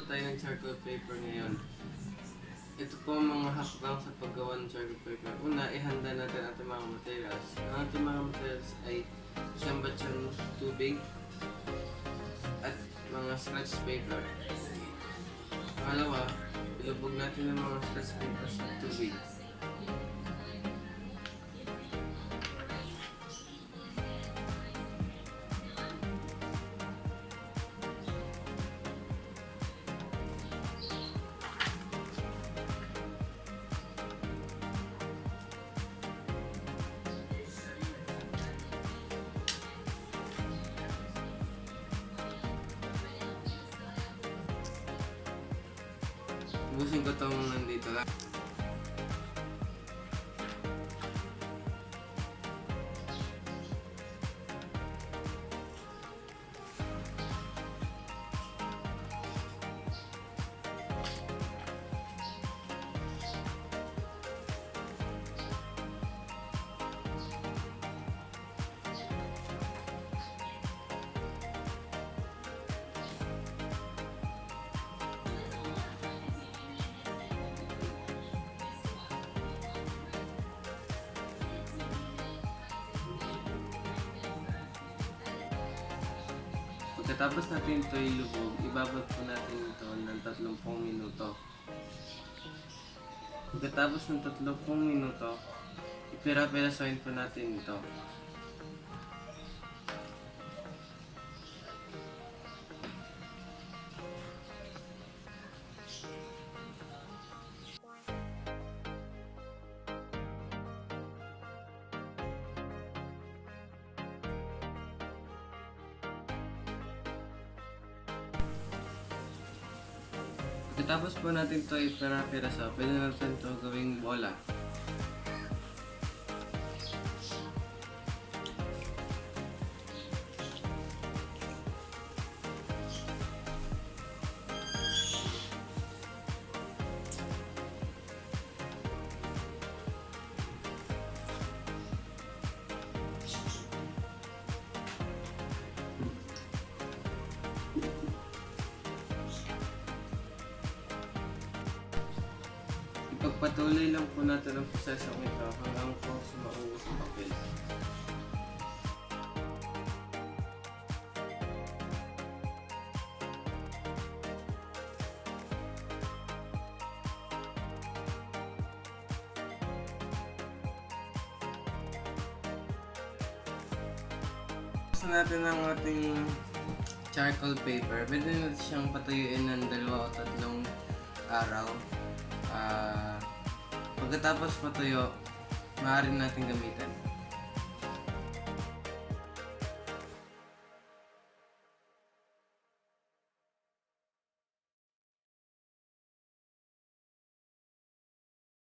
tayo ng charcoal paper ngayon. Ito po ang mga hakbang sa paggawa ng charcoal paper. Una, ihanda natin ang ating mga materials. Ang ating mga materials ay isang batsang tubig at mga scratch paper. Pangalawa, ilubog natin ang mga scratch paper sa tubig. Ubusin ko itong nandito lang. Pagkatapos natin ito ilubog, ibabad po natin ito ng 30 minuto. Pagkatapos ng 30 minuto, ipira-pirasoin po natin ito. Pagkatapos po natin ito ipira-piraso, pwede natin ito gawing bola. Ipagpatuloy lang po natin ang prosesong ito hanggang po sumaubos ang papel. Gusto natin ang ating charcoal paper. Pwede natin siyang patuyuin ng 2 o 3 araw. Pagkatapos matuyo, maaari natin gamitin.